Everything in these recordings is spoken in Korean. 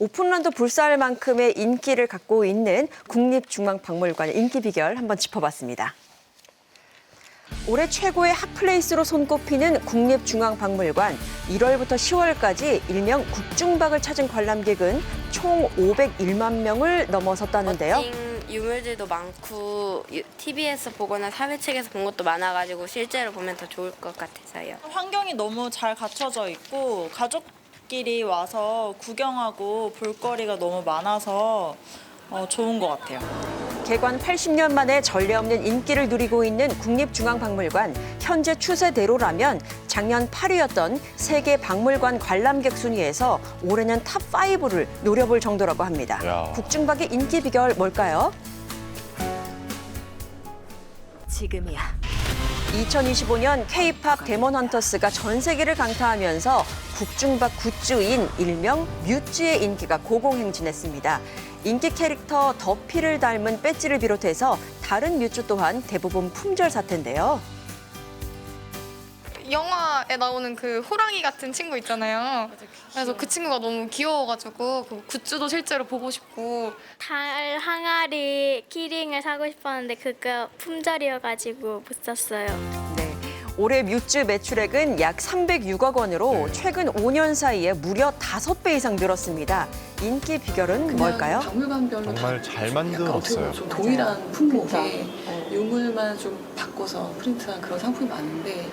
오픈런도 불사할 만큼의 인기를 갖고 있는 국립중앙박물관의 인기 비결 한번 짚어봤습니다. 올해 최고의 핫플레이스로 손꼽히는 국립중앙박물관. 1월부터 10월까지 일명 국중박을 찾은 관람객은 총 501만 명을 넘어섰다는데요. 멋진 유물들도 많고 TV에서 보거나 사회책에서 본 것도 많아가지고 실제로 보면 더 좋을 것 같아서요. 환경이 너무 잘 갖춰져 있고 가족끼리 와서 구경하고 볼거리가 너무 많아서 좋은 것 같아요. 개관 80년 만에 전례 없는 인기를 누리고 있는 국립중앙박물관. 현재 추세대로라면 작년 8위였던 세계 박물관 관람객 순위에서 올해는 탑5를 노려볼 정도라고 합니다. 야. 국중박의 인기 비결 뭘까요? 지금이야. 2025년 K-팝 데몬 헌터스가 전 세계를 강타하면서 국중박 굿즈인 일명 뮤즈의 인기가 고공행진했습니다. 인기 캐릭터 더피를 닮은 배지를 비롯해서 다른 뮤즈 또한 대부분 품절 사태인데요. 영화에 나오는 그 호랑이 같은 친구 있잖아요. 그래서 그 친구가 너무 귀여워가지고 그 굿즈도 실제로 보고 싶고. 달 항아리 키링을 사고 싶었는데 그거 품절이어가지고 못 샀어요. 네, 올해 뮤즈 매출액은 약 306억 원으로 최근 5년 사이에 무려 5배 이상 늘었습니다. 인기 비결은 뭘까요? 박물관별로 정말 다 잘 약간 어떻게 보면 만들었어요. 좀 동일한 품목에 유물만 좀 바꿔서 프린트한 그런 상품이 많은데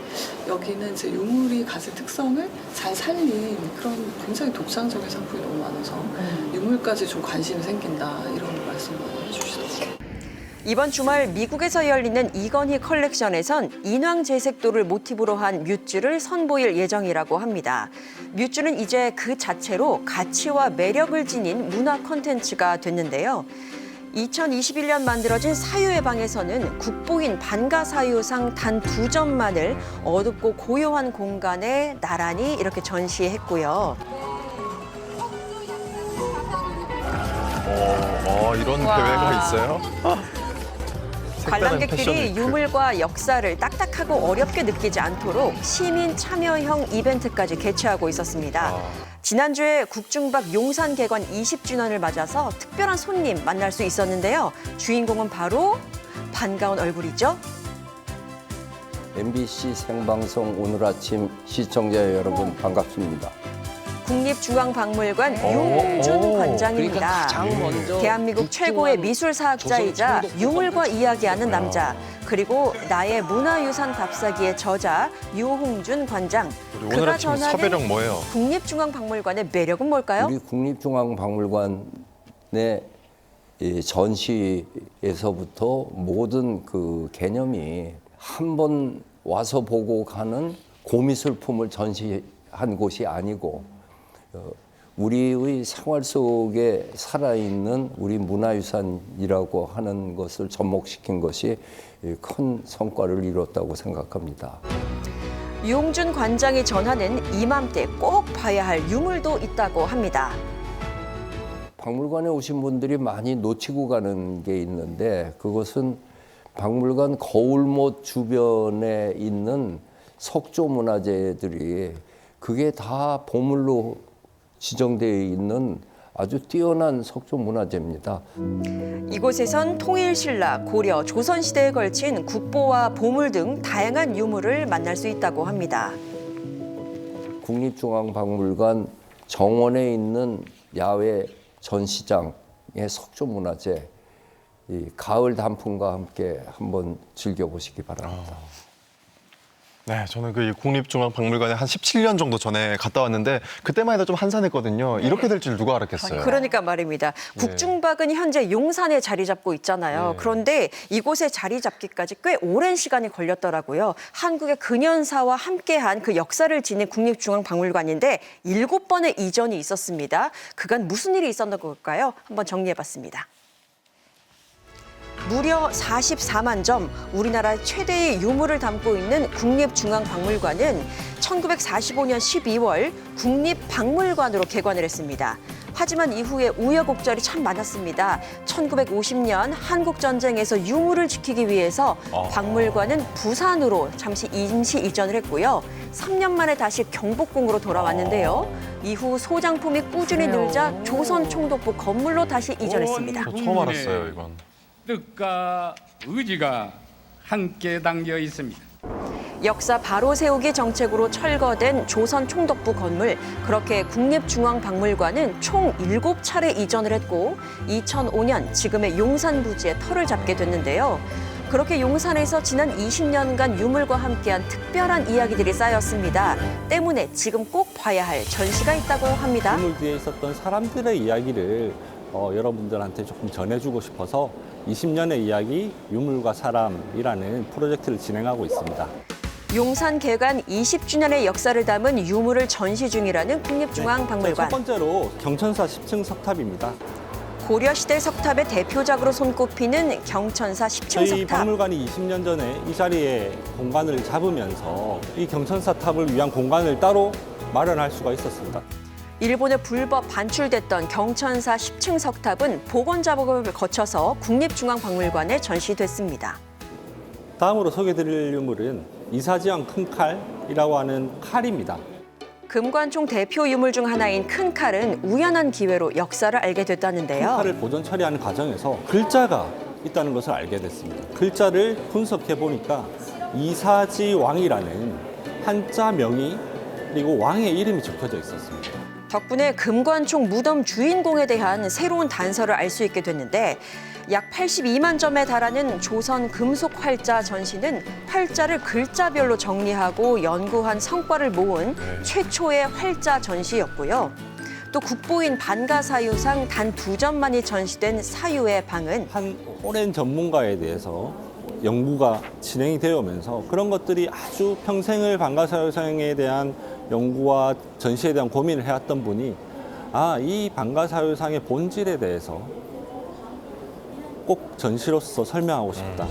여기는 이제 유물이 가진 특성을 잘 살린 그런 굉장히 독창적인 상품이 너무 많아서 유물까지 좀 관심이 생긴다 이런 말씀 많이 해주시더라고요. 이번 주말 미국에서 열리는 이건희 컬렉션에선 인왕 재색도를 모티브로 한 뮤즈를 선보일 예정이라고 합니다. 뮤즈는 이제 그 자체로 가치와 매력을 지닌 문화 콘텐츠가 됐는데요. 2021년 만들어진 사유의 방에서는 국보인 반가사유상 단 2점만을 어둡고 고요한 공간에 나란히 이렇게 전시했고요. 이런 대회가 있어요? 색다른 패션 관람객들이 위크. 유물과 역사를 딱딱하고 어렵게 느끼지 않도록 시민 참여형 이벤트까지 개최하고 있었습니다. 지난주에 국중박 용산 개관 20주년을 맞아서 특별한 손님 만날 수 있었는데요. 주인공은 바로 반가운 얼굴이죠. MBC 생방송 오늘 아침 시청자 여러분 반갑습니다. 국립중앙박물관 유홍준 관장입니다. 대한민국 최고의 미술사학자이자 유물과 이야기하는 남자. 그리고 나의 문화유산 답사기의 저자 유홍준 관장. 오늘 그가 아침 전하는 섭외력 뭐예요? 국립중앙박물관의 매력은 뭘까요? 우리 국립중앙박물관의 이 전시에서부터 모든 그 개념이 한 번 와서 보고 가는 고미술품을 전시한 곳이 아니고 우리의 생활 속에 살아있는 우리 문화유산이라고 하는 것을 접목시킨 것이 큰 성과를 이뤘다고 생각합니다. 유홍준 관장이 전하는 이맘때 꼭 봐야 할 유물도 있다고 합니다. 박물관에 오신 분들이 많이 놓치고 가는 게 있는데 그것은 박물관 거울못 주변에 있는 석조 문화재들이 그게 다 보물로 지정되어 있는 아주 뛰어난 석조 문화재입니다. 이곳에선 통일신라, 고려, 조선시대에 걸친 국보와 보물 등 다양한 유물을 만날 수 있다고 합니다. 국립중앙박물관 정원에 있는 야외 전시장의 석조 문화재, 이 가을 단풍과 함께 한번 즐겨보시기 바랍니다. 네, 저는 그 국립중앙박물관에 한 17년 정도 전에 갔다 왔는데 그때만 해도 좀 한산했거든요. 이렇게 될 줄 누가 알았겠어요. 그러니까 말입니다. 국중박은 현재 용산에 자리 잡고 있잖아요. 그런데 이곳에 자리 잡기까지 꽤 오랜 시간이 걸렸더라고요. 한국의 근현사와 함께한 그 역사를 지닌 국립중앙박물관인데 7번의 이전이 있었습니다. 그간 무슨 일이 있었던 걸까요? 한번 정리해봤습니다. 무려 44만 점, 우리나라 최대의 유물을 담고 있는 국립중앙박물관은 1945년 12월 국립박물관으로 개관을 했습니다. 하지만 이후에 우여곡절이 참 많았습니다. 1950년 한국전쟁에서 유물을 지키기 위해서 박물관은 부산으로 잠시 임시 이전을 했고요. 3년 만에 다시 경복궁으로 돌아왔는데요. 이후 소장품이 꾸준히 늘자 조선총독부 건물로 다시 이전했습니다. 저 처음 알았어요, 이건. 뜻과 의지가 함께 담겨 있습니다. 역사 바로 세우기 정책으로 철거된 조선총독부 건물, 그렇게 국립중앙박물관은 총 7차례 이전을 했고 2005년 지금의 용산 부지에 터를 잡게 됐는데요. 그렇게 용산에서 지난 20년간 유물과 함께한 특별한 이야기들이 쌓였습니다. 때문에 지금 꼭 봐야 할 전시가 있다고 합니다. 유물 뒤에 있었던 사람들의 이야기를 여러분들한테 조금 전해주고 싶어서 20년의 이야기 유물과 사람이라는 프로젝트를 진행하고 있습니다. 용산 개관 20주년의 역사를 담은 유물을 전시 중이라는 국립중앙박물관. 첫 번째로 경천사 10층 석탑입니다. 고려시대 석탑의 대표작으로 손꼽히는 경천사 10층 저희 석탑. 박물관이 20년 전에 이 자리에 공간을 잡으면서 이 경천사 탑을 위한 공간을 따로 마련할 수가 있었습니다. 일본에 불법 반출됐던 경천사 10층 석탑은 복원 작업을 거쳐서 국립중앙박물관에 전시됐습니다. 다음으로 소개해드릴 유물은 이사지왕 큰 칼이라고 하는 칼입니다. 금관총 대표 유물 중 하나인 큰 칼은 우연한 기회로 역사를 알게 큰 됐다는데요. 칼을 보존 처리하는 과정에서 글자가 있다는 것을 알게 됐습니다. 글자를 분석해 보니까 이사지왕이라는 한자 명의 그리고 왕의 이름이 적혀져 있었습니다. 덕분에 금관총 무덤 주인공에 대한 새로운 단서를 알 수 있게 됐는데 약 82만 점에 달하는 조선 금속 활자 전시는 활자를 글자별로 정리하고 연구한 성과를 모은 최초의 활자 전시였고요. 또 국보인 반가사유상 단 2점만이 전시된 사유의 방은 한 오랜 전문가에 대해서 연구가 진행이 되어 오면서 그런 것들이 아주 평생을 반가사유상에 대한 연구와 전시에 대한 고민을 해왔던 분이 이 반가사유상의 본질에 대해서 꼭 전시로서 설명하고 싶다.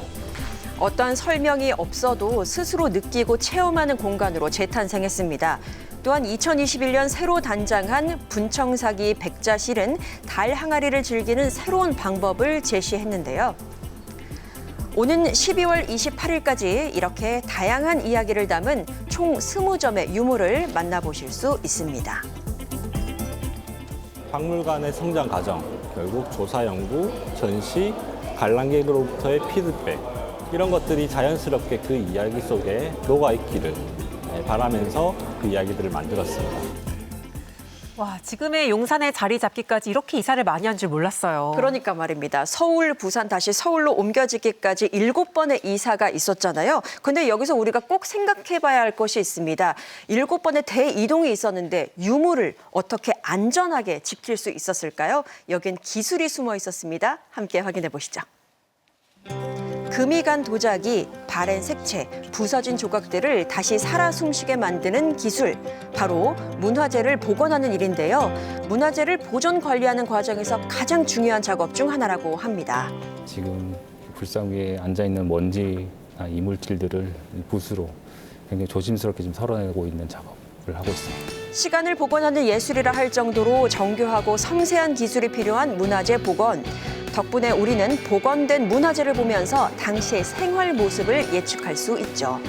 어떤 설명이 없어도 스스로 느끼고 체험하는 공간으로 재탄생했습니다. 또한 2021년 새로 단장한 분청사기 백자실은 달 항아리를 즐기는 새로운 방법을 제시했는데요. 오는 12월 28일까지 이렇게 다양한 이야기를 담은 총 20점의 유물을 만나보실 수 있습니다. 박물관의 성장 과정, 결국 조사 연구, 전시, 관람객으로부터의 피드백 이런 것들이 자연스럽게 그 이야기 속에 녹아있기를 바라면서 그 이야기들을 만들었습니다. 와, 지금의 용산에 자리 잡기까지 이렇게 이사를 많이 한 줄 몰랐어요. 그러니까 말입니다. 서울, 부산 다시 서울로 옮겨지기까지 7번의 이사가 있었잖아요. 근데 여기서 우리가 꼭 생각해봐야 할 것이 있습니다. 7번의 대이동이 있었는데 유물을 어떻게 안전하게 지킬 수 있었을까요? 여긴 기술이 숨어 있었습니다. 함께 확인해 보시죠. 금이 간 도자기, 바랜 색채, 부서진 조각들을 다시 살아 숨쉬게 만드는 기술. 바로 문화재를 복원하는 일인데요. 문화재를 보존 관리하는 과정에서 가장 중요한 작업 중 하나라고 합니다. 지금 불상 위에 앉아있는 먼지나 이물질들을 붓으로 굉장히 조심스럽게 좀 털어내고 있는 작업을 하고 있습니다. 시간을 복원하는 예술이라 할 정도로 정교하고 섬세한 기술이 필요한 문화재 복원. 덕분에 우리는 복원된 문화재를 보면서 당시의 생활 모습을 예측할 수 있죠.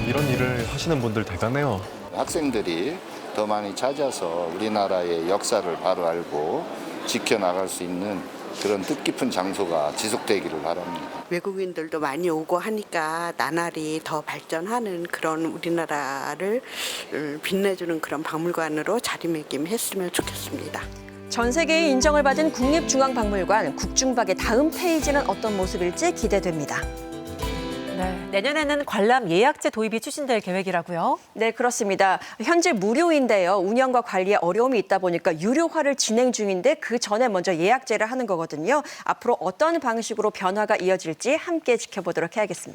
이런 일을 하시는 분들 대단해요. 학생들이 더 많이 찾아서 우리나라의 역사를 바로 알고 지켜나갈 수 있는 그런 뜻깊은 장소가 지속되기를 바랍니다. 외국인들도 많이 오고 하니까 나날이 더 발전하는 그런 우리나라를 빛내주는 그런 박물관으로 자리매김했으면 좋겠습니다. 전 세계의 인정을 받은 국립중앙박물관, 국중박의 다음 페이지는 어떤 모습일지 기대됩니다. 네, 내년에는 관람 예약제 도입이 추진될 계획이라고요? 네, 그렇습니다. 현재 무료인데요. 운영과 관리에 어려움이 있다 보니까 유료화를 진행 중인데 그 전에 먼저 예약제를 하는 거거든요. 앞으로 어떤 방식으로 변화가 이어질지 함께 지켜보도록 해야겠습니다.